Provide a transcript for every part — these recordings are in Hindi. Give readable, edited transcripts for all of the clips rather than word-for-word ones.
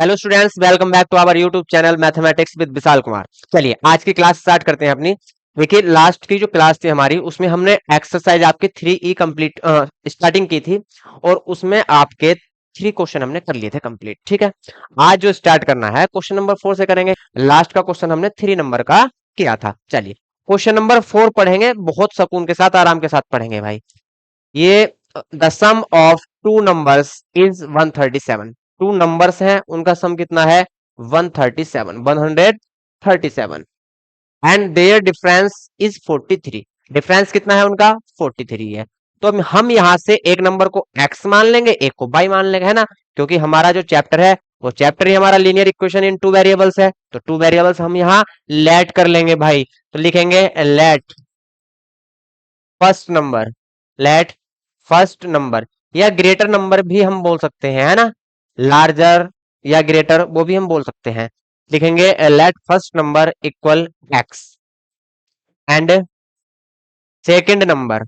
Hello students, welcome back to our YouTube channel mathematics with Vishal Kumar. चलिए आज की क्लास स्टार्ट करते हैं अपनी। देखिए लास्ट की जो क्लास थी हमारी उसमें हमने एक्सरसाइज आपके 3E कंप्लीट स्टार्टिंग की थी और उसमें आपके 3 क्वेश्चन हमने कर लिए थे कंप्लीट। ठीक है, आज जो स्टार्ट करना है क्वेश्चन नंबर 4 से करेंगे। लास्ट का क्वेश्चन हमने 3 नंबर का किया था। चलिए क्वेश्चन नंबर 4 पढ़ेंगे, बहुत सुकून के साथ आराम के साथ पढ़ेंगे भाई। ये the sum of two numbers is 137। Two numbers हैं, उनका सम कितना है 137, 137 and their difference is 43। Difference कितना है उनका 43 है। तो अब हम यहां से एक नंबर को x मान लेंगे, एक को y मान लेंगे, है ना। क्योंकि हमारा जो चैप्टर है वो चैप्टर ही हमारा linear equation in two variables है, तो टू वेरिएबल्स हम यहाँ लेट कर लेंगे भाई। तो लिखेंगे let first number, let first number या ग्रेटर नंबर भी हम बोल सकते हैं, है ना। लार्जर या ग्रेटर वो भी हम बोल सकते हैं। लिखेंगे let first number equal x and second number,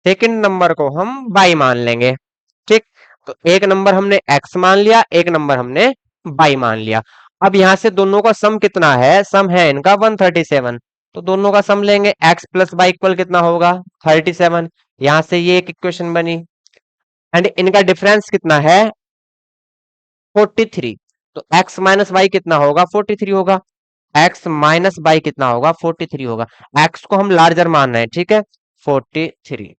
second number को हम y मान लेंगे। ठीक, तो एक नंबर हमने x मान लिया, एक नंबर हमने y मान लिया। अब यहां से दोनों का सम कितना है, सम है इनका 137। तो दोनों का सम लेंगे, x प्लस वाई इक्वल कितना होगा 37। यहां से ये एक इक्वेशन बनी एंड इनका डिफरेंस कितना है 43। तो x माइनस वाई कितना होगा 43 होगा, x माइनस वाई कितना होगा 43 होगा। x को हम लार्जर मान रहे हैं, ठीक है 43।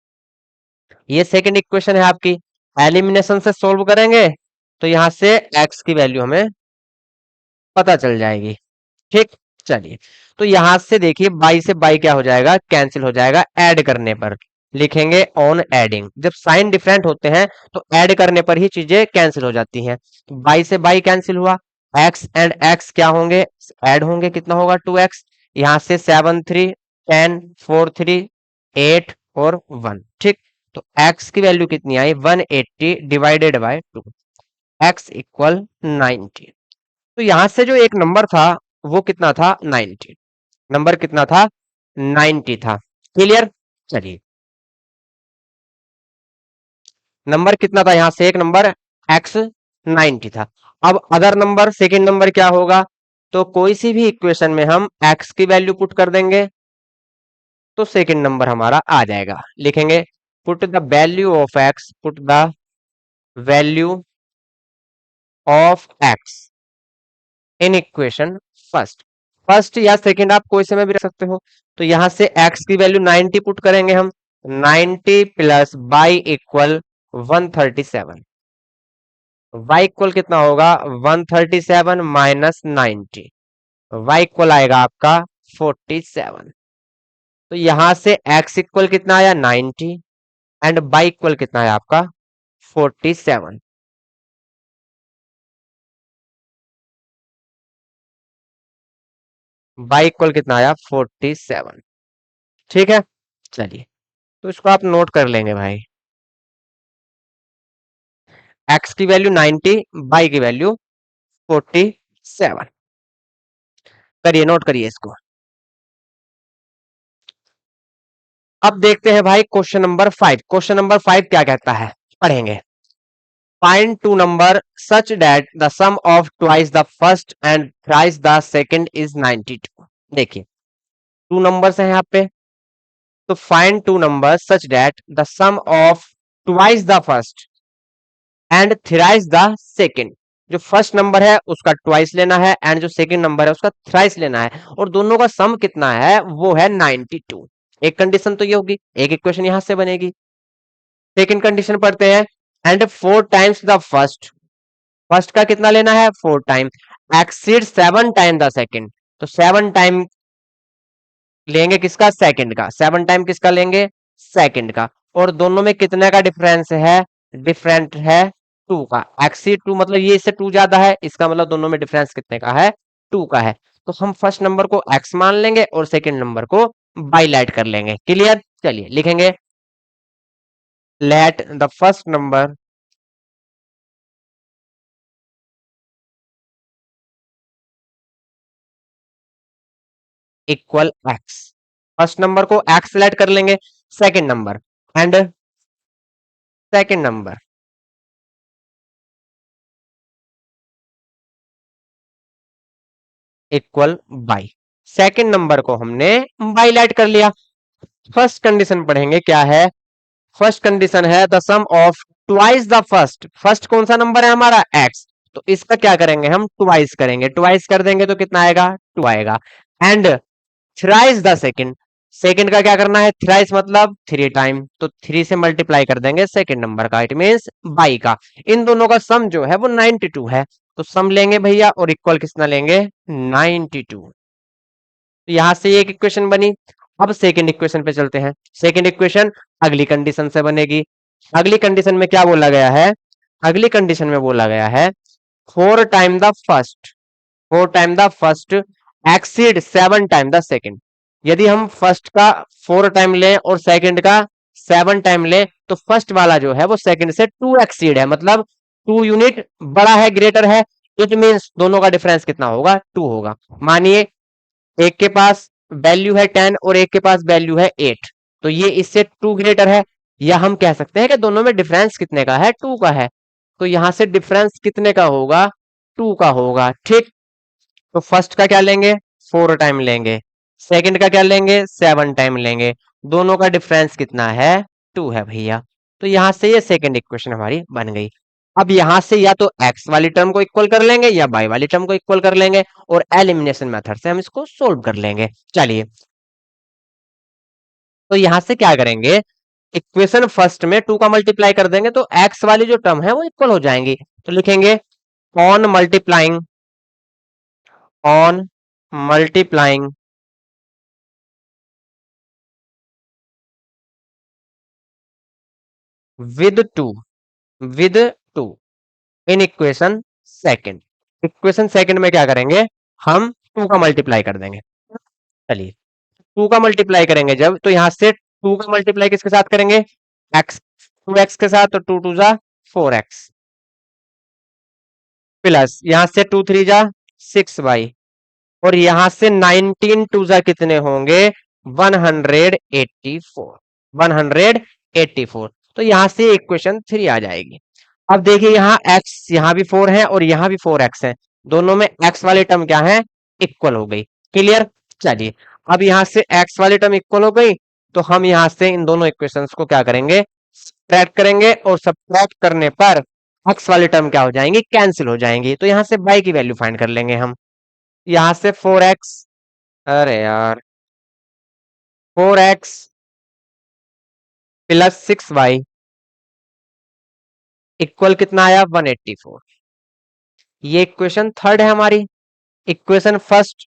ये सेकंड इक्वेशन है आपकी। एलिमिनेशन से सोल्व करेंगे तो यहां से x की वैल्यू हमें पता चल जाएगी। ठीक, चलिए तो यहां से देखिए बाई से बाई क्या हो जाएगा, कैंसिल हो जाएगा ऐड करने पर। लिखेंगे ऑन एडिंग, जब साइन डिफरेंट होते हैं तो ऐड करने पर ही चीजें कैंसिल हो जाती हैं। तो बाई से बाई कैंसिल हुआ, x एंड x क्या होंगे ऐड होंगे, कितना होगा 2x। यहां से 7 3 10 4 3 8 और 1। ठीक, तो x की वैल्यू कितनी आई 180 डिवाइडेड बाय 2, x इक्वल 90। तो यहां से जो एक नंबर था वो कितना था 90, नंबर कितना था 90 था। क्लियर, चलिए नंबर कितना था यहां से एक नंबर x 90 था। अब अदर नंबर सेकंड नंबर क्या होगा, तो कोई सी भी इक्वेशन में हम x की वैल्यू पुट कर देंगे तो सेकंड नंबर हमारा आ जाएगा। लिखेंगे put the value of x, put the value of x in equation first. First या सेकंड आप कोई से में भी रख सकते हो। तो यहां से x की वैल्यू 90 पुट करेंगे हम, 90 plus by equal 137। y equal कितना होगा 137 माइनस 90, y इक्वल आएगा आपका 47। तो यहां से x इक्वल कितना आया 90 एंड y इक्वल कितना है आपका 47। y इक्वल कितना आया 47। ठीक है, चलिए तो इसको आप नोट कर लेंगे भाई। x की वैल्यू 90, y की वैल्यू 47। करिए, नोट करिए इसको। अब देखते हैं भाई क्वेश्चन नंबर 5। क्वेश्चन नंबर 5 क्या कहता है, पढ़ेंगे। Find two number such that the sum of twice the first and thrice the second is 92। देखिए टू नंबर्स हैं यहाँ पे, तो find two number such that the sum of twice the first and thrice the second. जो फर्स्ट नंबर है उसका ट्वाइस लेना है एंड जो सेकंड नंबर है उसका थ्राइस लेना है, और दोनों का सम कितना है वो है 92। एक कंडीशन तो ये होगी, एक इक्वेशन यहां से बनेगी। सेकंड कंडीशन पढ़ते हैं, and 4 times the first. First का कितना लेना है 4 time, exceed 7 time the second. तो 7 टाइम लेंगे किसका सेकंड का, 7 टाइम किसका लेंगे सेकंड का। और दोनों में कितने का डिफरेंस है, डिफरेंट है 2 का। एक्सीड 2 मतलब ये इससे 2 ज्यादा है, इसका मतलब दोनों में डिफरेंस कितने का है 2 का है। तो हम फर्स्ट नंबर को x मान लेंगे और सेकंड नंबर को y लेट कर लेंगे। क्लियर, चलिए लिखेंगे let the first number equal x। First number को x लेट कर लेंगे, second number and second number equal by. Second number को हमने बाई लाइट कर लिया। फर्स्ट कंडीशन पढ़ेंगे क्या है। फर्स्ट कंडीशन है the sum of twice the first. First कौन सा नंबर है हमारा एक्स, तो इसका क्या करेंगे हम ट्वाइस करेंगे। ट्वाइस कर देंगे तो कितना आएगा टू आएगा। And thrice the second. Second का क्या करना है थ्राइस मतलब थ्री टाइम, तो थ्री से मल्टीप्लाई कर देंगे सेकंड नंबर का, इट मीन्स बाई का। इन दोनों का सम जो है वो 92 है, तो सम लेंगे भैया और इक्वल कितना लेंगे 92। तो यहां से एक इक्वेशन बनी। अब सेकंड इक्वेशन पे चलते हैं। सेकंड इक्वेशन अगली कंडीशन से बनेगी। अगली कंडीशन में क्या बोला गया है, अगली कंडीशन में बोला गया है four time the first, four time the first exceed seven time the second. यदि हम फर्स्ट का फोर टाइम लें और सेकंड का सेवन टाइम लें तो फर्स्ट वाला जो है वो सेकंड से टू एक्सीड है, मतलब टू यूनिट बड़ा है ग्रेटर है। इट मीन्स दोनों का डिफरेंस कितना होगा टू होगा। मानिए एक के पास वैल्यू है 10 और एक के पास वैल्यू है 8, तो ये इससे टू ग्रेटर है। या हम कह सकते हैं कि दोनों में डिफरेंस कितने का है टू का है, तो यहां से डिफरेंस कितने का होगा टू का होगा। ठीक, तो फर्स्ट का क्या लेंगे फोर टाइम लेंगे, सेकंड का क्या लेंगे सेवन टाइम लेंगे, दोनों का डिफरेंस कितना है टू है भैया। तो यहां से ये सेकंड इक्वेशन हमारी बन गई। अब यहां से या तो x वाली टर्म को इक्वल कर लेंगे या y वाली टर्म को इक्वल कर लेंगे और एलिमिनेशन मेथड से हम इसको सोल्व कर लेंगे। चलिए, तो यहां से क्या करेंगे इक्वेशन फर्स्ट में टू का मल्टीप्लाई कर देंगे तो x वाली जो टर्म है वो इक्वल हो जाएंगी। तो लिखेंगे on multiplying, on multiplying with two, with two in equation second. Equation second में क्या करेंगे हम टू का मल्टीप्लाई कर देंगे। चलिए, टू का मल्टीप्लाई करेंगे जब, तो यहां से टू का मल्टीप्लाई किसके साथ करेंगे एक्स, टू एक्स के साथ, तो टू टू जा फोर एक्स प्लस यहां से टू थ्री जा सिक्स वाई, और यहां से 19 टू जा कितने होंगे 184, 184। तो यहां से इक्वेशन थ्री आ जाएगी। अब देखिए यहाँ x यहाँ भी फोर है और यहाँ भी फोर एक्स है, दोनों में x वाली टर्म क्या है इक्वल हो गई। क्लियर। चलिए, अब यहाँ से x वाली टर्म इक्वल हो गई, तो हम यहाँ से इन दोनों इक्वेशंस को क्या करेंगे सब्ट्रैक्ट करेंगे, और सब्ट्रैक्ट करने पर x वाली टर्म क्या हो जाएंगी कैंसिल हो जाएंगी। तो यहाँ से y की वैल्यू फाइंड कर लेंगे हम। यहाँ से फोर एक्स, अरे यार four x plus six y equal कितना आया 184। ये इक्वेशन थर्ड है हमारी। इक्वेशन फर्स्ट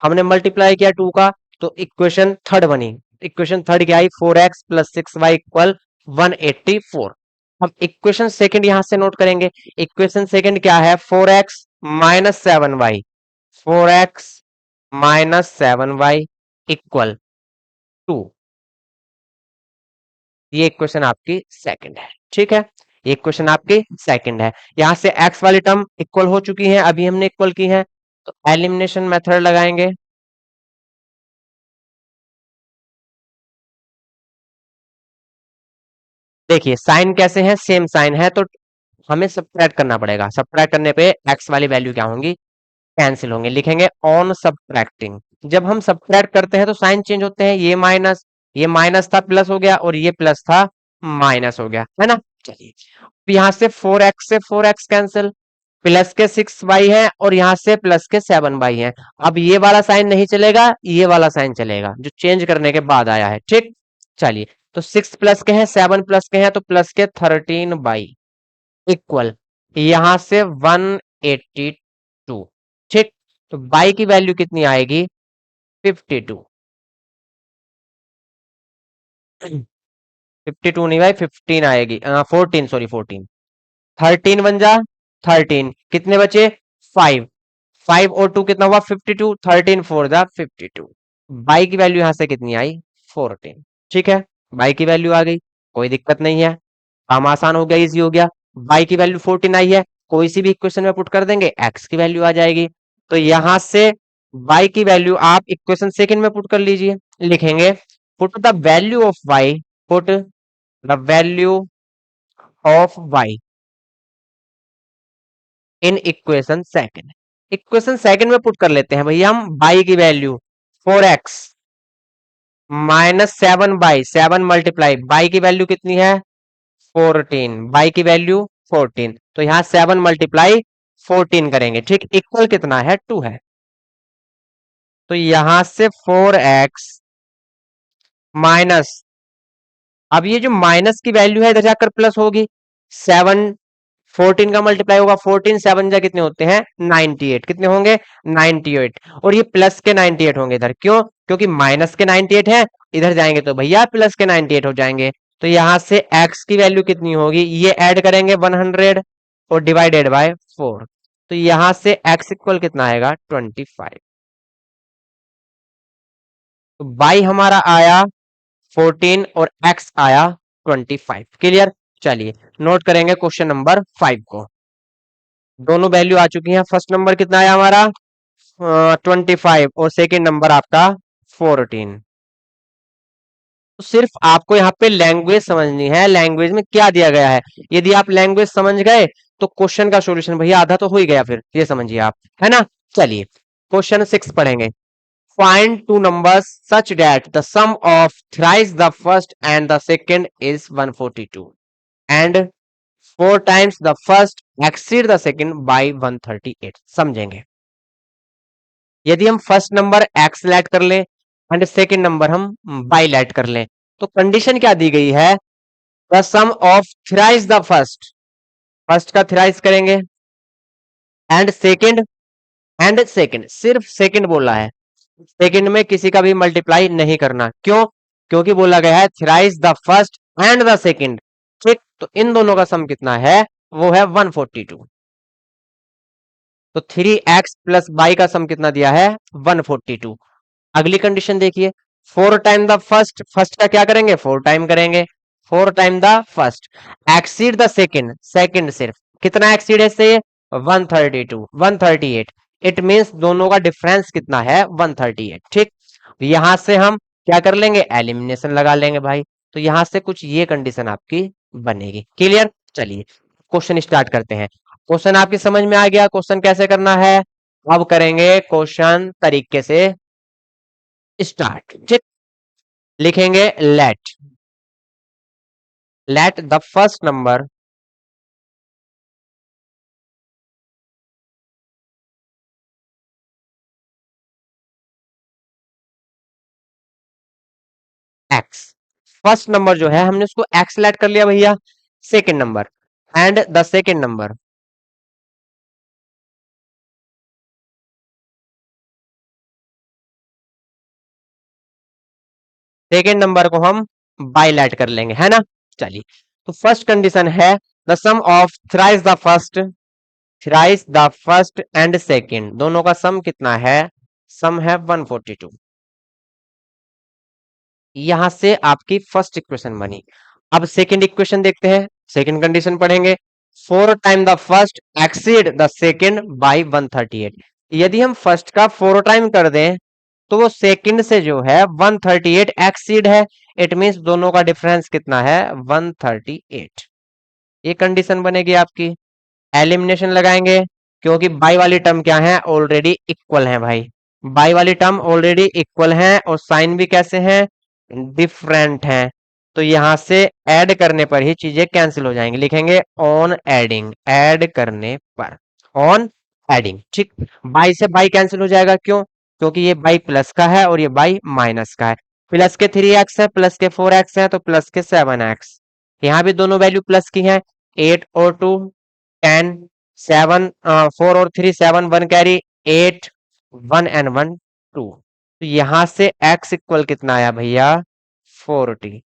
हमने मल्टीप्लाई किया टू का, तो इक्वेशन थर्ड बनी। इक्वेशन थर्ड क्या आई four x plus six y equal 184। अब इक्वेशन सेकंड यहां से नोट करेंगे। इक्वेशन सेकंड क्या है four x minus seven y, four x minus seven y equal to. ये इक्वेशन आपकी सेकंड है। ठीक है, ये इक्वेशन आपकी सेकंड है। यहां से एक्स वाली टर्म इक्वल हो चुकी है, अभी हमने इक्वल की है, तो एलिमिनेशन मेथड लगाएंगे। देखिए साइन कैसे है सेम साइन है, तो हमें सब्ट्रैक्ट करना पड़ेगा। सब्ट्रैक्ट करने पे एक्स वाली वैल्यू क्या होंगी कैंसिल होंगे। लिखेंगे ऑन सब्ट्रैक्टिंग। जब हम सब्ट्रैक्ट करते हैं तो साइन चेंज होते हैं, ये माइनस था प्लस हो गया और ये प्लस था माइनस हो गया, है ना। चलिए, अब यहाँ से फोर एक्स से फोर एक्स कैंसिल, प्लस के सिक्स वाई है और यहाँ से प्लस के सेवन वाई है। अब ये वाला साइन नहीं चलेगा, ये वाला साइन चलेगा जो चेंज करने के बाद आया है। ठीक, चलिए, तो सिक्स प्लस के हैं सेवन प्लस के हैं, तो प्लस के 13 बाई इक्वल यहां से 182। ठीक, तो बाई की वैल्यू कितनी आएगी 52। 52 नहीं भाई 15 आएगी, 14 सॉरी 14। 13 बन जा 13, कितने बचे फाइव, फाइव और टू कितना हुआ 52, 13 फोर जा 52। बाई की वैल्यू यहां से कितनी आई 14। ठीक है, बाई की वैल्यू आ गई, कोई दिक्कत नहीं है, काम आसान हो गया इजी हो गया। बाई की वैल्यू 14 आई है, कोई सी भी इक्वेशन में पुट कर देंगे एक्स की वैल्यू आ जाएगी। तो यहां से बाई की वैल्यू आप इक्वेशन सेकंड में पुट कर लीजिए। लिखेंगे put the value of y, put the value of y in equation second. Equation second में पुट कर लेते हैं भैया हम वाई की value 4x minus 7 y 7 × y की वैल्यू कितनी है 14, बाई की वैल्यू 14, तो यहां 7 × 14 करेंगे, ठीक, इक्वल कितना है 2 है, तो यहां से 4x माइनस, अब ये जो माइनस की वैल्यू है इधर जाकर प्लस होगी, 7 14 का मल्टीप्लाई होगा, 14 7 जा कितने होते हैं 98, कितने होंगे 98, और ये प्लस के 98 होंगे इधर, क्यों, क्योंकि माइनस के 98 है, इधर जाएंगे तो भैया प्लस के 98 हो जाएंगे, तो यहां से x की वैल्यू कितनी होगी, ये ऐड करेंगे 100 और डिवाइडेड बाय 4, तो यहां से x इक्वल कितना आएगा 25, तो y हमारा आया 14 और x आया 25, क्लियर। चलिए नोट करेंगे क्वेश्चन नंबर 5 को, दोनों वैल्यू आ चुकी हैं, फर्स्ट नंबर कितना आया हमारा 25 और सेकेंड नंबर आपका 14। तो सिर्फ आपको यहाँ पे लैंग्वेज समझनी है, लैंग्वेज में क्या दिया गया है, यदि आप लैंग्वेज समझ गए तो क्वेश्चन का सॉल्यूशन भैया आधा तो हो ही गया, फिर ये समझिए आप, है ना। चलिए क्वेश्चन 6 पढ़ेंगे। Find two numbers such that the sum of thrice the first and the second is 142 and four times the first exceed the second by 138। समझेंगे, यदि हम फर्स्ट नंबर x लेट कर लें एंड सेकेंड नंबर हम y लेट कर लें, तो कंडीशन क्या दी गई है, the sum of thrice the first, first का थ्राइस करेंगे एंड सेकेंड सिर्फ सेकेंड बोला है, सेकंड में किसी का भी मल्टीप्लाई नहीं करना, क्यों, क्योंकि बोला गया है thrice the first and the second, ठीक, तो इन दोनों का सम कितना है वो है 142, तो 3x प्लस y का सम कितना दिया है 142। अगली कंडीशन देखिए, 4 टाइम द फर्स्ट, फर्स्ट का क्या करेंगे 4 टाइम करेंगे, 4 time the first exceed the second, second सिर्फ कितना एक्सीड है इससे 132 138, इट मींस दोनों का डिफरेंस कितना है 138, ठीक, यहां से हम क्या कर लेंगे एलिमिनेशन लगा लेंगे भाई, तो यहां से कुछ ये कंडीशन आपकी बनेगी, क्लियर। चलिए क्वेश्चन स्टार्ट करते हैं, क्वेश्चन आपकी समझ में आ गया क्वेश्चन कैसे करना है, अब करेंगे क्वेश्चन तरीके से स्टार्ट, ठीक, लिखेंगे let the first number x, first number जो है हमने उसको एक्स लेट कर लिया भैया, second number and the second number, second number को हम बाय लेट कर लेंगे, है ना। चलिए तो फर्स्ट कंडीशन है the sum of thrice the first and second, दोनों का सम कितना है, सम है 142, यहां से आपकी फर्स्ट इक्वेशन बनी। अब सेकंड इक्वेशन देखते हैं, सेकंड कंडीशन पढ़ेंगे, 4 time the first exceed the second by 138, यदि हम फर्स्ट का 4 टाइम कर दें तो वो सेकंड से जो है 138 एक्सीड है, इट मींस दोनों का डिफरेंस कितना है 138, ये कंडीशन बनेगी आपकी। एलिमिनेशन लगाएंगे, क्योंकि बाई वाली टर्म क्या है ऑलरेडी इक्वल है भाई, बाई वाली टर्म ऑलरेडी इक्वल है और साइन भी कैसे हैं डिफरेंट हैं, तो यहां से ऐड करने पर ही चीजें कैंसिल हो जाएंगी, लिखेंगे ऑन एडिंग, ऐड करने पर, ऑन एडिंग, ठीक, बाई से बाई कैंसिल हो जाएगा, क्यों, क्योंकि ये बाई प्लस का है और ये बाई माइनस का है, प्लस के 3x है प्लस के 4x है तो प्लस के 7x, यहाँ भी दोनों वैल्यू प्लस की हैं, 8 और 2 10, 7 4 और 3 7 1 कैरी 8 1 एंड 1 2, तो यहां से x इक्वल कितना आया भैया 40,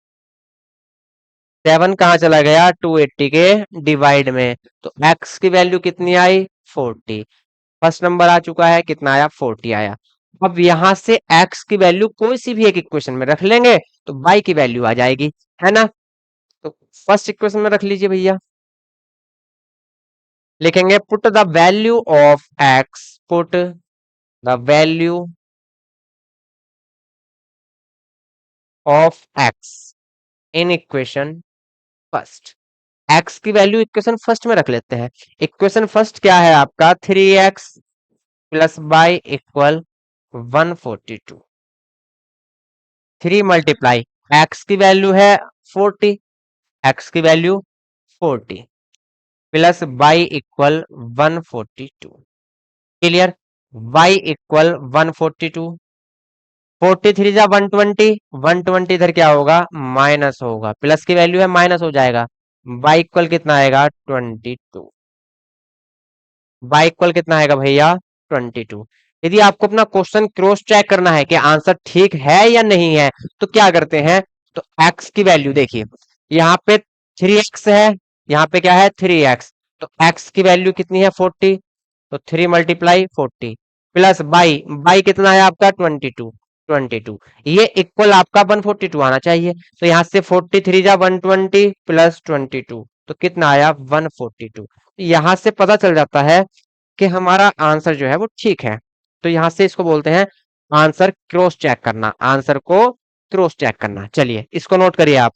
7 कहाँ चला गया 280 के डिवाइड में, तो x की वैल्यू कितनी आई 40, फर्स्ट नंबर आ चुका है कितना आया 40 आया। अब यहां से x की वैल्यू कोई सी भी एक इक्वेशन में रख लेंगे तो y की वैल्यू आ जाएगी, है ना, तो फर्स्ट इक्वेशन में रख लीजिए भैया, लिखेंगे put the value of x, put the value of x in equation first, x की वैल्यू इक्वेशन फर्स्ट में रख लेते हैं। इक्वेशन फर्स्ट क्या है आपका, 3x plus by equal 142। 3 multiply x की वैल्यू है 40, एक्स की value 40 plus by equal 142। Clear, y equal 142, 43 जा 120, 120 इधर क्या होगा, माइनस होगा, प्लस की वैल्यू है माइनस हो जाएगा, y इक्वल कितना आएगा 22, y इक्वल कितना आएगा भैया 22। यदि आपको अपना क्वेश्चन क्रॉस चेक करना है कि आंसर ठीक है या नहीं है, तो क्या करते हैं, तो x की वैल्यू देखिए, यहाँ पे 3x है, यहाँ पे क्या है 3x, तो x की वैल्यू कितनी है 40, तो 3 मल्टीप्लाई 40 प्लस बाई, बाई कितना है आपका 22, 22 ये इक्वल आपका 142 आना चाहिए। तो यहाँ से 43 जा 120 प्लस 22, तो कितना आया 142। यहाँ से पता चल जाता है कि हमारा आंसर जो है वो ठीक है। तो यहाँ से इसको बोलते हैं आंसर क्रॉस चेक करना, आंसर को क्रॉस चेक करना। चलिए इसको नोट करिए आप,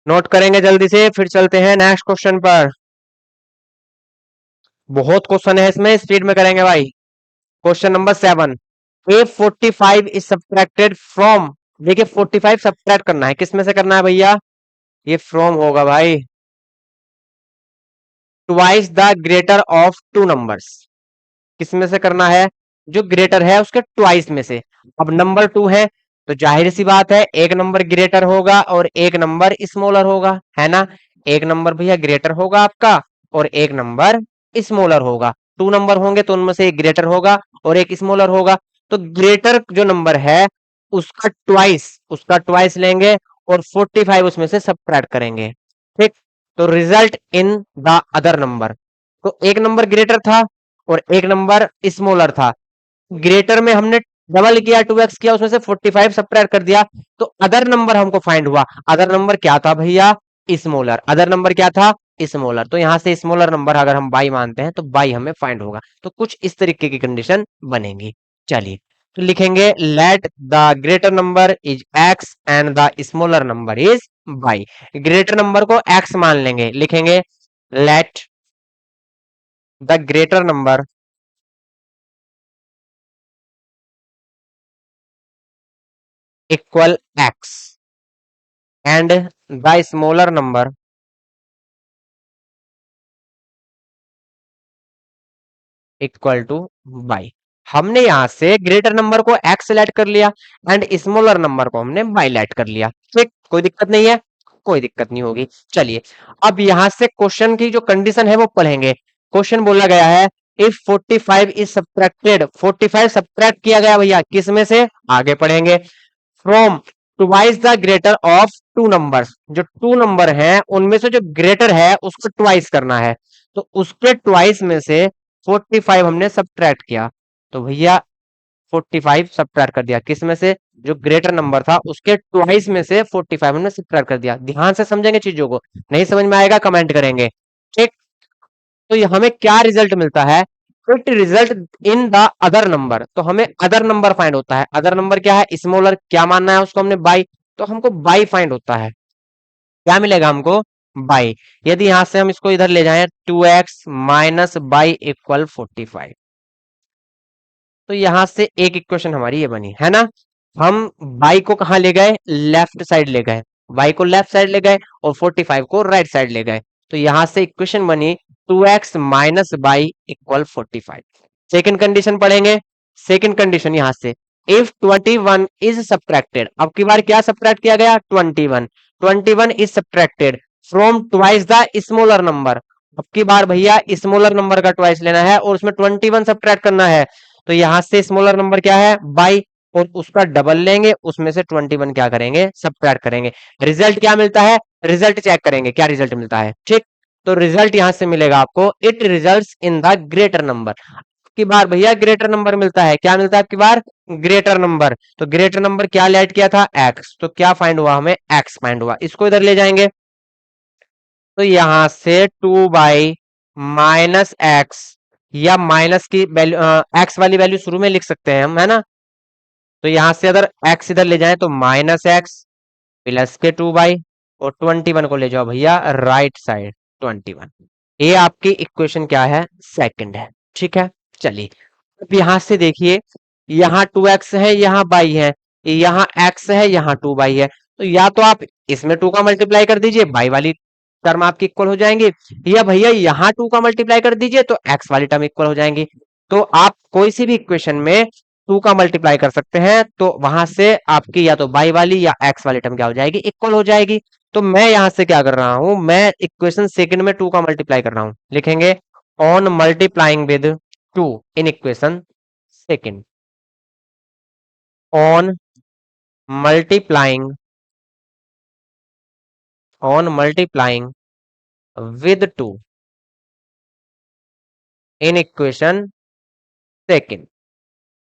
नोट करेंगे जल्दी से, फिर चलते हैं नेक्स्ट क्वेश्चन पर। बहुत क्वेश्चन है इसमें, स्पीड में करेंगे भाई। Question number 7, A 45 is subtracted from, देखिए 45 सब्ट्रैक्ट करना है, किसमें से करना है भैया, ये फ्रॉम होगा भाई, twice the greater of two numbers, किसमें से करना है, जो ग्रेटर है उसके ट्वाइस में से। अब नंबर 2 है, तो जाहिर सी बात है एक नंबर ग्रेटर होगा और एक नंबर स्मॉलर होगा, है ना, एक नंबर भैया ग्रेटर होगा आपका और एक नंबर स्मॉलर होगा। 2 नंबर होंगे तो उनमें से एक ग्रेटर होगा और एक स्मॉलर होगा। तो ग्रेटर जो नंबर है उसका ट्वाइस लेंगे और 45 उसमें से सबट्रैक्ट करेंगे, ठीक। तो result in the other number, तो एक नंबर ग्रेटर था और एक नंबर स्मॉलर था, ग्रेटर में हमने डबल किया 2x किया, उसमें से 45 सबट्रैक्ट कर दिया, तो अदर नंबर हमको फाइंड हुआ। अदर नंबर क्या था भैया, स्मॉलर, अदर नंबर क्या था स्मॉलर। तो यहां से स्मॉलर नंबर अगर हम बाई मानते हैं तो बाई हमें फाइंड होगा। तो कुछ इस तरीके की कंडीशन बनेगी। चलिए तो लिखेंगे let the greater number is x and the smaller number is y। Greater number को x मान लेंगे, लिखेंगे let the greater number equal x and the smaller number equal two by. हमने यहां से ग्रेटर नंबर को x सेलेक्ट कर लिया एंड स्मॉलर नंबर को हमने y लेट कर लिया, ठीक, कोई दिक्कत नहीं है, कोई दिक्कत नहीं होगी। चलिए अब यहां से क्वेश्चन की जो कंडीशन है वो पढ़ेंगे। क्वेश्चन बोला गया है इफ 45 इज सब्ट्रैक्टेड, 45 सब्ट्रैक्ट किया गया भैया किस में से, आगे पढ़ेंगे, from twice the greater of two numbers, जो टू नंबर हैं उनमें से जो ग्रेटर है उसको ट्वाइस करना है, तो उसके ट्वाइस में से 45 हमने सब्ट्रैक्ट किया। तो भैया 45 सब्ट्रैक्ट कर दिया किस में से, जो ग्रेटर नंबर था उसके ट्वाइस में से 45 हमने सब्ट्रैक्ट कर दिया। ध्यान से समझेंगे चीजों को, नहीं समझ में आएगा कमेंट करेंगे, ठीक। तो ये हमें क्या रिजल्ट मिलता है, it result in the other number, तो हमें अदर नंबर फाइंड होता है। अदर नंबर क्या है, स्मॉलर, क्या मानना है उसको हमने बाई, तो हमको बाई फाइंड होता है, क्या मिलेगा हमको बाई। यदि यहां से हम इसको इधर ले जाएं 2x माइनस बाई इक्वल 45, तो यहां से एक इक्वेशन हमारी ये बनी है ना। हम बाई को कहां ले गए, लेफ्ट साइड ले गए, बाई को लेफ्ट साइड ले गए और 45 को राइट साइड ले गए, तो यहां से इक्वेशन बनी 2x minus by equal 45। Second condition पढ़ेंगे, सेकेंड कंडीशन यहां से इफ 21 इज सब्ट्रैक्टेड, अब की बार क्या सब्ट्रैक्ट किया गया 21, 21 is subtracted from twice the smaller number, अब की बार भैया स्मॉलर नंबर का ट्वाइस लेना है और उसमें 21 सब्ट्रैक्ट करना है। तो यहां से स्मॉलर नंबर क्या है बाई, और उसका डबल लेंगे, उसमें से 21 क्या करेंगे सब्ट्रैक्ट करेंगे। रिजल्ट क्या मिलता है, रिजल्ट चेक करेंगे क्या रिजल्ट मिलता है, ठीक। तो रिजल्ट यहां से मिलेगा आपको it results in the greater number, की बार भैया ग्रेटर नंबर मिलता है, क्या मिलता है आपकी बार ग्रेटर नंबर। तो ग्रेटर नंबर क्या लेट किया था x, तो क्या फाइंड हुआ हमें x फाइंड हुआ, इसको इधर ले जाएंगे, तो यहां से 2 बाई माइनस एक्स, या माइनस की वैल्यू एक्स वाली वैल्यू शुरू में लिख सकते हैं हम, है ना। तो यहां से अगर एक्स इधर ले जाएं तो माइनस एक्स प्लस के 2 बाई, और 21 को ले जाओ भैया राइट साइड 21। ये आपकी इक्वेशन क्या है, सेकंड है। ठीक है, चलिए अब यहां से देखिए, यहाँ 2x है, यहाँ y है, यहाँ x है, यहाँ 2y है। तो या तो आप इसमें 2 का मल्टीप्लाई कर दीजिए, y वाली टर्म आपकी इक्वल हो जाएंगी, या भैया यहाँ 2 का मल्टीप्लाई कर दीजिए तो x वाली टर्म इक्वल हो जाएंगी। तो आप कोई सी भी इक्वेशन में 2 का मल्टीप्लाई कर सकते हैं, तो वहां से आपकी या तो y वाली या x वाली टर्म क्या हो जाएगी, इक्वल हो जाएगी। तो मैं यहां से क्या कर रहा हूं, मैं इक्वेशन सेकंड में 2 का मल्टीप्लाई कर रहा हूं, लिखेंगे on multiplying with 2 in equation second, on multiplying with 2 in equation second.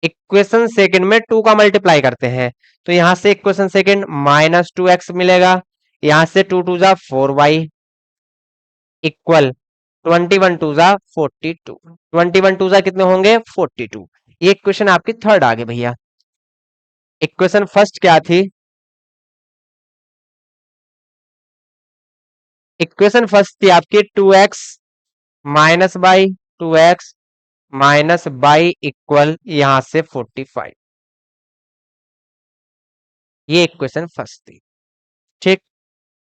Equation second में 2 का मल्टीप्लाई करते हैं, तो यहां से इक्वेशन सेकंड -2x मिलेगा, यहां से 2 2 जा 4y इक्वल 21 2 जा 42, 21 2 जा कितने होंगे 42। ये इक्वेशन आपकी थर्ड आ गई भैया। इक्वेशन फर्स्ट क्या थी, इक्वेशन फर्स्ट थी आपकी 2x minus by 2x minus by equal यहां से 45, ये इक्वेशन फर्स्ट थी। ठीक,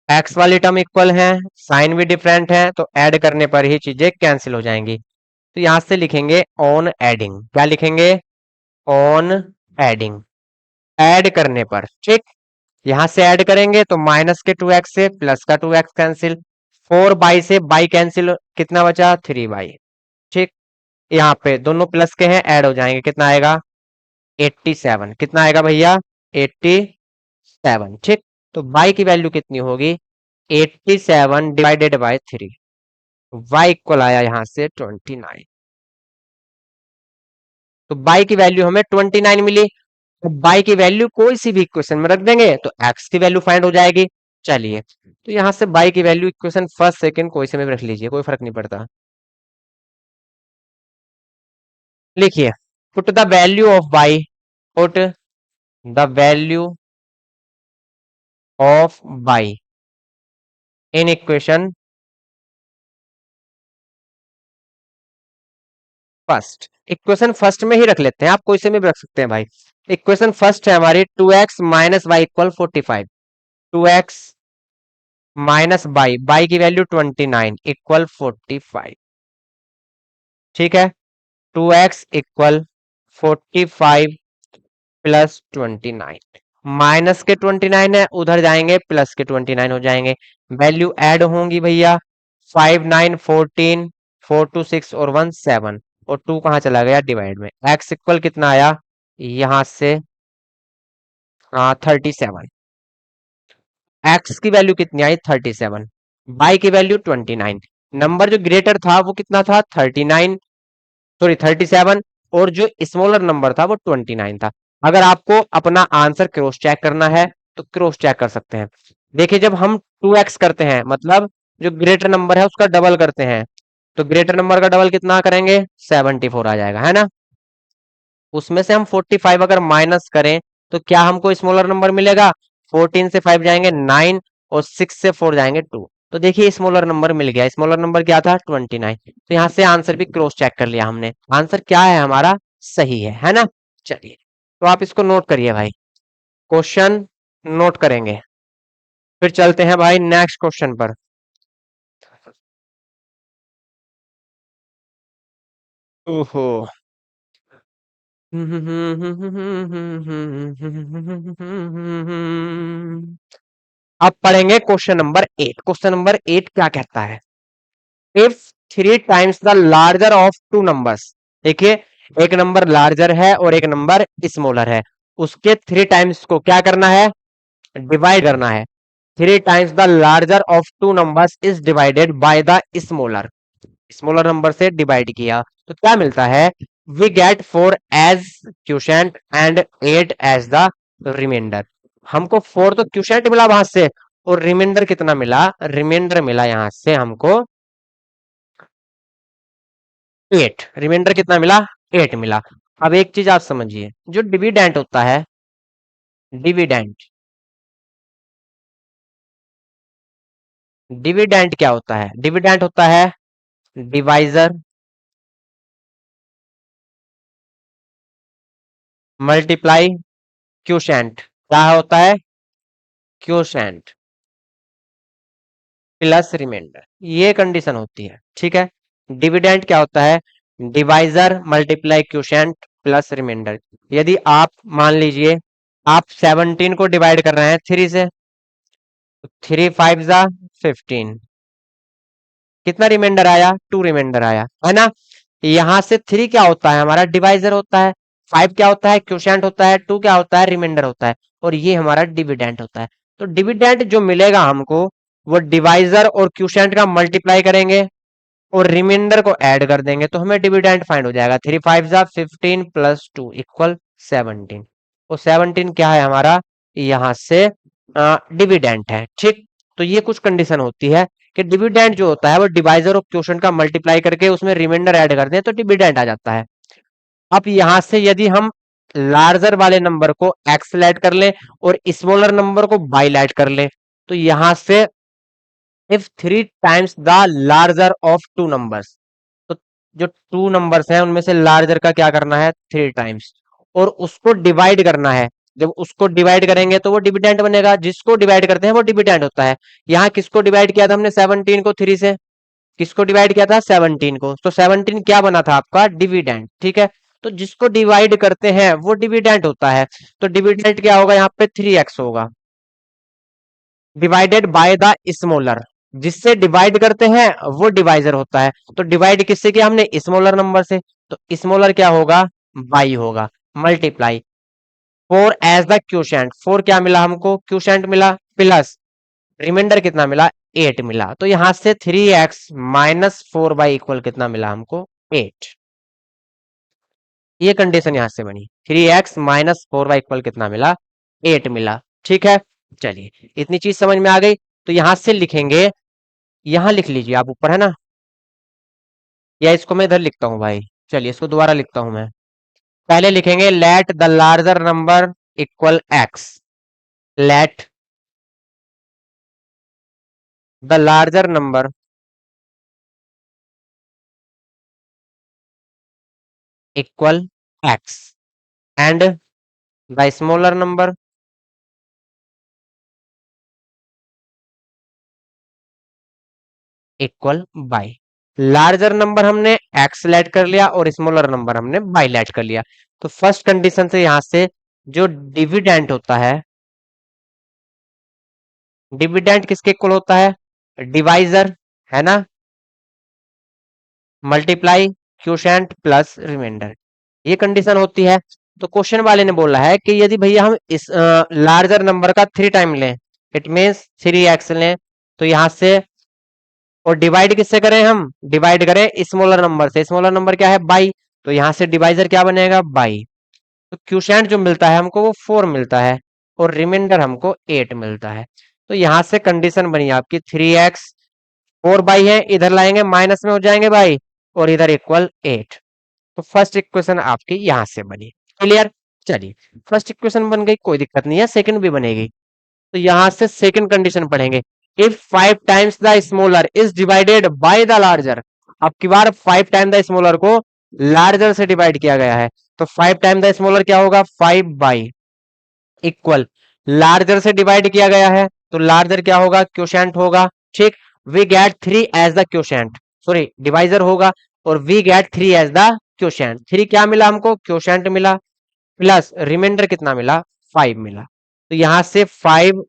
एक्स वाली टर्म इक्वल है, साइन भी डिफरेंट है, तो ऐड करने पर ही चीजें कैंसिल हो जाएंगी। तो यहां से लिखेंगे ऑन एडिंग, क्या लिखेंगे, ऑन एडिंग, ऐड करने पर। ठीक, यहां से ऐड करेंगे तो माइनस के 2x से प्लस का 2x कैंसिल, 4 बाई से बाई कैंसिल, कितना बचा 3 बाई। ठीक, यहाँ पे दोनों प्लस के हैं, ऐड हो जाएंगे, कितना आएगा 87, कितना आएगा भैया 87। ठीक, तो y की वैल्यू कितनी होगी 87 डिवाइडेड बाय 3, y इक्वल आया यहां से 29। तो y की वैल्यू हमें 29 मिली। तो y की वैल्यू कोई सी भी इक्वेशन में रख देंगे तो x की वैल्यू फाइंड हो जाएगी। चलिए, तो यहां से y की वैल्यू इक्वेशन फर्स्ट सेकंड कोई से में रख लीजिए, कोई फर्क नहीं पड़ता। लिखिए, put the value of y, put the value of y in equation first. Equation first में ही रख लेते हैं, आप कोई से में भी रख सकते हैं भाई। इक्वेशन फर्स्ट है हमारी 2x minus y equal 45, 2x minus y, y की वैल्यू 29 इक्वल 45। ठीक है, 2x इक्वल 45 प्लस 29, माइनस के 29 है, उधर जाएंगे प्लस के 29 हो जाएंगे, वैल्यू ऐड होंगी भैया, 5 9 14, 4 2 6 और 1 7, और 2 कहाँ चला गया डिवाइड में, x इक्वल कितना आया यहां से 37, x की वैल्यू कितनी आई 37, y की वैल्यू 29, नंबर जो ग्रेटर था वो कितना था 39, सॉरी 37, और जो स्मॉलर नंबर था वो 29 था। अगर आपको अपना आंसर क्रॉस चेक करना है तो क्रॉस चेक कर सकते हैं। देखिए, जब हम 2x करते हैं मतलब जो ग्रेटर नंबर है उसका डबल करते हैं, तो ग्रेटर नंबर का डबल कितना करेंगे 74 आ जाएगा, है ना। उसमें से हम 45 अगर माइनस करें तो क्या हमको स्मॉलर नंबर मिलेगा, 14 से 5 जाएंगे 9, और 6 से 4 जाएंगे 2। तो देखिए स्मॉलर नंबर मिल गया, स्मॉलर नंबर क्या था 29। तो यहाँ से आंसर भी क्रॉस चेक कर लिया हमने, आंसर क्या है हमारा सही है ना। चलिए, तो आप इसको नोट करिए भाई, क्वेश्चन नोट करेंगे, फिर चलते हैं भाई नेक्स्ट क्वेश्चन पर। ओहो, अब पढ़ेंगे क्वेश्चन नंबर 8। क्वेश्चन नंबर 8 क्या कहता है, if 3 times the larger of two numbers. देखिए, एक नंबर लार्जर है और एक नंबर स्मॉलर है, उसके 3 टाइम्स को क्या करना है, डिवाइड करना है। 3 times the larger of two numbers is divided by the smaller, smaller number से डिवाइड किया तो क्या मिलता है, we get 4 as quotient and 8 as the remainder. हमको 4 तो क्वोशिएंट मिला वहां से, और रिमाइंडर कितना मिला, रिमाइंडर मिला यहां से हमको 8, रिमाइंडर कितना मिला 8 मिला। अब एक चीज आप समझिए, जो डिविडेंट होता है, डिविडेंट डिविडेंड क्या होता है? डिविडेंड होता है डिवाइजर मल्टीप्लाई क्वोशेंट। क्या होता है? क्वोशेंट प्लस रिमाइंडर, ये कंडीशन होती है। ठीक है, डिविडेंड क्या होता है? Divisor multiply quotient plus remainder. यदि आप मान लीजिए आप 17 को डिवाइड कर रहे हैं 3 से, 3 5 जा 15, कितना रिमाइंडर आया? 2 रिमाइंडर आया, है ना। यहां से 3 क्या होता है? हमारा डिवाइजर होता है। 5 क्या होता है? क्वोशेंट होता है। 2 क्या होता है? रिमाइंडर होता है। और ये हमारा डिविडेंड होता है। तो डिविडेंड जो मिलेगा हमको, वो डिवाइजर और क्वोशेंट का मल्टीप्लाई करेंगे और रिमाइंडर को ऐड कर देंगे तो हमें डिविडेंड फाइंड हो जाएगा। 3 5 जा 15 प्लस 2 इक्वल 17। और 17 क्या है हमारा? यहां से डिविडेंड है। ठीक, तो ये कुछ कंडीशन होती है कि डिविडेंड जो होता है वो डिवाइजर और क्वोशेंट का मल्टीप्लाई करके उसमें रिमाइंडर ऐड कर दें तो डिविडेंड आ जाता है। अब यहां से यदि हम लार्जर वाले नंबर को एक्स ऐड कर लें और स्मॉलर नंबर को बाई ऐड कर लें, तो यहां से if 3 times the larger of 2 numbers, तो जो 2 numbers हैं उनमें से लार्जर का क्या करना है? 3 times, और उसको डिवाइड करना है। जब उसको डिवाइड करेंगे तो वो डिविडेंड बनेगा। जिसको डिवाइड करते हैं वो डिविडेंड होता है। यहाँ किसको डिवाइड किया था हमने? 17 को 3 से। किसको डिवाइड किया था? 17 को। तो 17 क्या बना था आपका? डिविडेंड। ठीक है, तो जिसको डिवाइड करते हैं वो डिविडेंड होता है। तो डिविडेंड क्या होगा? यहाँ पे 3x होगा डिवाइडेड बाय द स्मॉलर। जिससे डिवाइड करते हैं वो डिवाइजर होता है। तो डिवाइड किससे किया हमने? स्मॉलर नंबर से। तो स्मॉलर क्या होगा? बाई होगा। Multiply 4 as the quotient. 4 क्या मिला हमको? क्वोशेंट मिला। प्लस रिमाइंडर कितना मिला? 8 मिला। तो यहां से 3x - 4 बाई इक्वल कितना मिला हमको? 8। ये कंडीशन यहां से बनी। 3x - 4 बाई इक्वल कितना मिला? 8 मिला। ठीक है, चलिए इतनी चीज समझ में आ गई। तो यहां से लिखेंगे, यहां लिख लीजिए आप, ऊपर है ना, या इसको मैं इधर लिखता हूं भाई। चलिए इसको दोबारा लिखता हूं मैं। पहले लिखेंगे let the larger number equal x. Let the larger number equal x and the smaller number equal by. Larger number हमने एक्स लेट कर लिया और स्मॉलर नंबर हमने बाई लेट कर लिया। तो फर्स्ट कंडीशन से यहां से जो डिविडेंट होता है, डिविडेंट किसके इक्वल होता है? डिवाइजर, है ना, मल्टीप्लाई क्वोशेंट प्लस रिमाइंडर, ये कंडीशन होती है। तो क्वेश्चन वाले ने बोला है कि यदि भैया हम इस लार्जर नंबर का 3 टाइम लें, इट मीन्स 3x लें, तो यहां से, और डिवाइड किससे करें? हम डिवाइड करें स्मॉलर नंबर से। स्मॉलर नंबर क्या है? बाई। तो यहां से डिवाइजर क्या बनेगा? बाई। तो क्वोशेंट जो मिलता है हमको वो 4 मिलता है और रिमाइंडर हमको 8 मिलता है। तो यहां से कंडीशन बनी आपकी 3x, 4 बाई है, इधर लाएंगे माइनस में हो जाएंगे भाई, और इधर इक्वल 8। तो फर्स्ट इक्वेशन आपकी यहां से बनी। क्लियर? चलिए, फर्स्ट इक्वेशन बन गई, कोई दिक्कत नहीं है, सेकंड भी बनेगी। तो यहां से सेकंड कंडीशन पढ़ेंगे। If 5 times the smaller is divided by the larger. अब की बार 5 टाइम द स्मॉलर को लार्जर से डिवाइड किया गया है, तो 5 टाइम द स्मॉलर क्या होगा? 5 बाई इक्वल, लार्जर से डिवाइड किया गया है तो लार्जर क्या होगा? क्वोशेंट होगा। ठीक, we get 3 as the quotient, sorry divisor होगा, और we get 3 as the quotient. 3 क्या मिला हमको? क्वोशेंट मिला। प्लस रिमाइंडर कितना मिला? 5 मिला। तो यहां से 5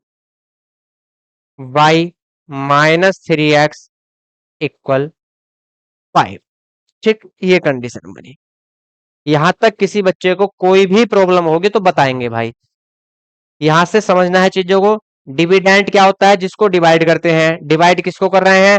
y - 3x इक्वल 5। ठीक, ये कंडीशन बनी। यहां तक किसी बच्चे को कोई भी प्रॉब्लम होगी तो बताएंगे भाई। यहां से समझना है चीजों को। डिविडेंड क्या होता है? जिसको डिवाइड करते हैं। डिवाइड किसको कर रहे हैं?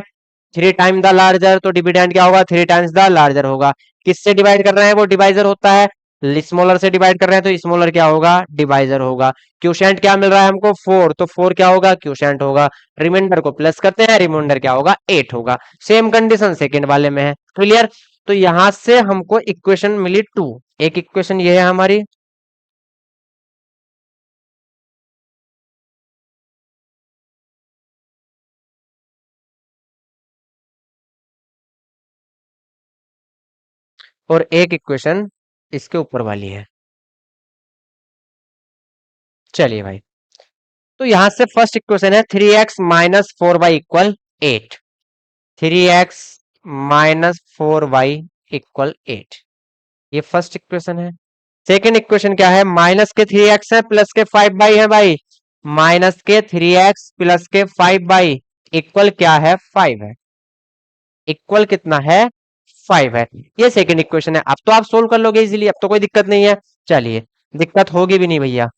3 टाइम द लार्जर, तो डिविडेंड क्या होगा? 3 टाइम्स द लार्जर होगा। किससे डिवाइड कर रहे हैं? वो डिवाइजर होता है। स्मॉलर से डिवाइड कर रहे हैं तो स्मॉलर क्या होगा? डिवाइजर होगा। क्वोशेंट क्या मिल रहा है हमको? 4, तो 4 क्या होगा? क्वोशेंट होगा। रिमाइंडर को प्लस करते हैं, रिमाइंडर क्या होगा? 8 होगा। सेम कंडीशन सेकंड वाले में है। क्लियर? तो यहां से हमको इक्वेशन मिली 2। एक इक्वेशन ये है हमारी, और एक इक्वेशन इसके ऊपर वाली है। चलिए भाई, तो यहां से फर्स्ट इक्वेशन है 3x - 4y = 8। 3x - 4y = 8, ये फर्स्ट इक्वेशन है। सेकेंड इक्वेशन क्या है, माइनस के 3x है प्लस के 5y है भाई। माइनस के 3x प्लस के 5y इक्वल क्या है, 5 है। इक्वल कितना है, 5 है। ये सेकेंड इक्वेशन है। अब तो आप सोल्व कर लोगे इजीली, अब तो कोई दिक्कत नहीं है। चलिए, दिक्कत होगी भी नहीं भैया।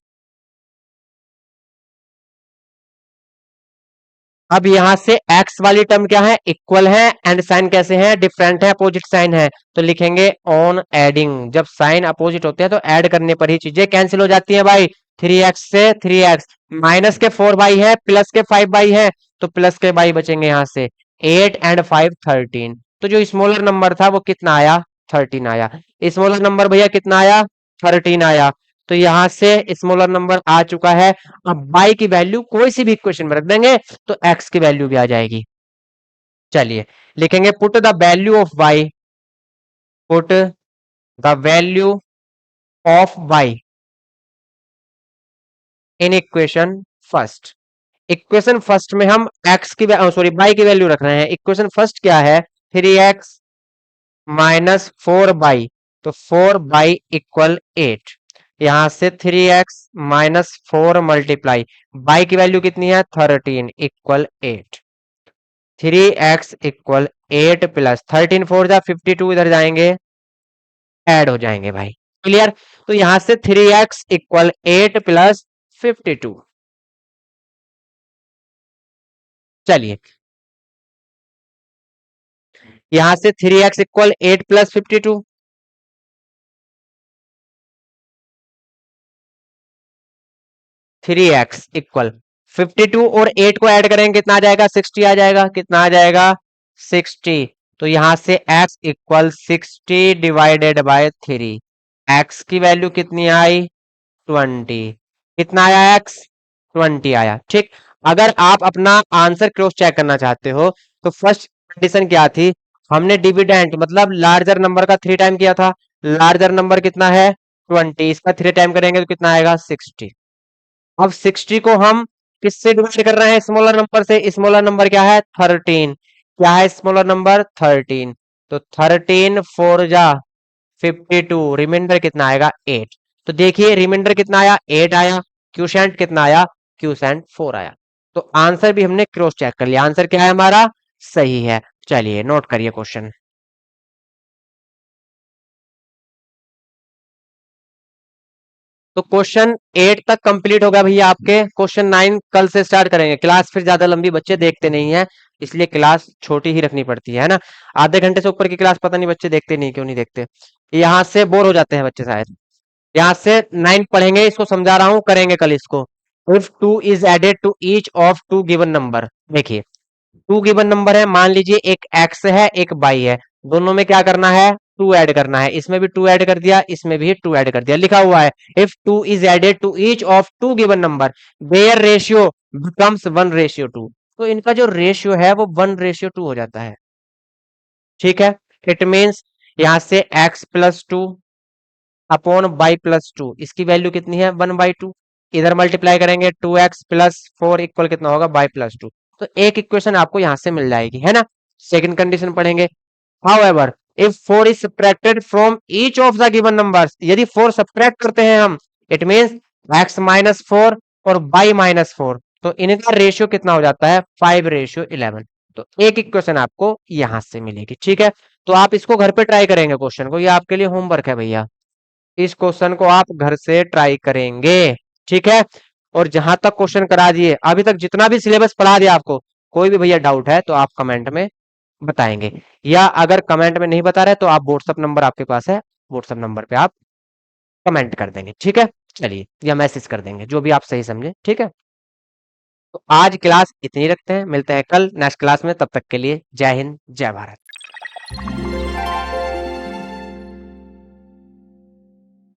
अब यहां से x वाली टर्म क्या है, इक्वल है, एंड साइन कैसे है, डिफरेंट है, अपोजिट साइन है। तो लिखेंगे ऑन एडिंग, जब साइन अपोजिट होते हैं तो ऐड करने पर ही चीजें कैंसिल हो जाती हैं भाई। 3x से 3x, माइनस के 4y है प्लस के 5y है, तो प्लस के y बचेंगे यहां से। 8 एंड 5 13, तो जो स्मॉलर नंबर था वो कितना आया, 13 आया। स्मॉलर नंबर भैया कितना आया, 13 आया। तो यहां से स्मॉलर नंबर आ चुका है। अब y की वैल्यू कोई सी भी इक्वेशन में रख देंगे तो x की वैल्यू भी आ जाएगी। चलिए, लिखेंगे put the value of y, put the value of y in equation first. Equation first में हम x की सॉरी y की वैल्यू रख रहे हैं। इक्वेशन फर्स्ट क्या है, 3x - 4y, तो 4y = 8। यहां से 3x - 4 मल्टीप्लाई, y की वैल्यू कितनी है, 13 = 8। 3x = 8 प्लस 13 4 जा 52, इधर जाएंगे ऐड हो जाएंगे भाई। क्लियर। तो यहां से 3x = 8 प्लस 52। चलिए, यहां से 3x = 8 प्लस 52, 3x = 52 और 8 को ऐड करेंगे कितना आ जाएगा, 60 आ जाएगा। कितना आ जाएगा, 60। तो यहां से x = 60 डिवाइडेड बाय 3। x की वैल्यू कितनी आई, 20। कितना आया x, 20 आया। ठीक। अगर आप अपना आंसर क्रॉस चेक करना चाहते हो तो फर्स्ट कंडीशन क्या थी, हमने डिविडेंड मतलब लार्जर नंबर का 3 टाइम किया था। लार्जर नंबर कितना है, 20, इसका 3 टाइम करेंगे तो कितना आएगा, 60। अब 60 को हम किससे डिवाइड कर रहे हैं, स्मॉलर नंबर से। स्मॉलर नंबर क्या है, 13। क्या है स्मॉलर नंबर, 13। तो 13 4 जा 52, रिमाइंडर कितना आएगा, 8। तो देखिए रिमाइंडर कितना आया, 8 आया। क्यूसेंट कितना आया, क्यूसेंट 4 आया। तो आंसर भी हमने क्रॉस चेक कर लिया, आंसर क्या है हमारा, सही है। चलिए नोट करिए क्वेश्चन। तो क्वेश्चन 8 तक कंप्लीट हो गया भैया आपके। क्वेश्चन 9 कल से स्टार्ट करेंगे। क्लास फिर ज्यादा लंबी बच्चे देखते नहीं है, इसलिए क्लास छोटी ही रखनी पड़ती है ना। आधे घंटे से ऊपर की क्लास पता नहीं बच्चे देखते नहीं, क्यों नहीं देखते, यहाँ से बोर हो जाते हैं बच्चे शायद। यहाँ से 9 पढ़ेंगे, इसको समझा रहा हूँ, करेंगे कल इसको। If 2 is added to each of 2 given number. देखिए 2 गिवन नंबर है, मान लीजिए एक x है एक y है, दोनों में क्या करना है, 2 ऐड करना है। इसमें भी 2 ऐड कर दिया, इसमें भी 2 ऐड कर दिया। लिखा हुआ है if 2 is added to each of 2 given number their ratio becomes 1:2। तो इनका जो रेशियो है वो 1:2 हो जाता है। ठीक है। इट मीन्स यहां से x+2 अपॉन y+2, इसकी वैल्यू कितनी है, 1/2। इधर मल्टीप्लाई करेंगे 2x+4 इक्वल कितना होगा, y+2। तो एक इक्वेशन आपको यहां से मिल जाएगी, है ना। सेकंड कंडीशन पढ़ेंगे। However if 4 is subtracted from each of the given numbers, यदि 4 सब्ट्रैक्ट करते हैं हम, इट मींस x-4 और y-4, तो इनका रेशियो कितना हो जाता है, 5:11। तो एक इक्वेशन आपको यहां से मिलेगी। ठीक है। तो आप इसको घर पे ट्राई करेंगे क्वेश्चन को, ये आपके लिए होमवर्क है भैया। इस क्वेश्चन को आप घर से ट्राई करेंगे। ठीक है। और जहां तक क्वेश्चन करा दिए अभी तक, जितना भी सिलेबस पढ़ा दिया आपको, कोई भी भैया डाउट है तो आप कमेंट में बताएंगे, या अगर कमेंट में नहीं बता रहे तो आप व्हाट्सअप नंबर आपके पास है, व्हाट्सअप नंबर पे आप कमेंट कर देंगे। ठीक है। चलिए, या मैसेज कर देंगे, जो भी आप सही समझे। ठीक है। तो आज क्लास इतनी रखते हैं, मिलते हैं कल नेक्स्ट क्लास में। तब तक के लिए जय हिंद जय भारत।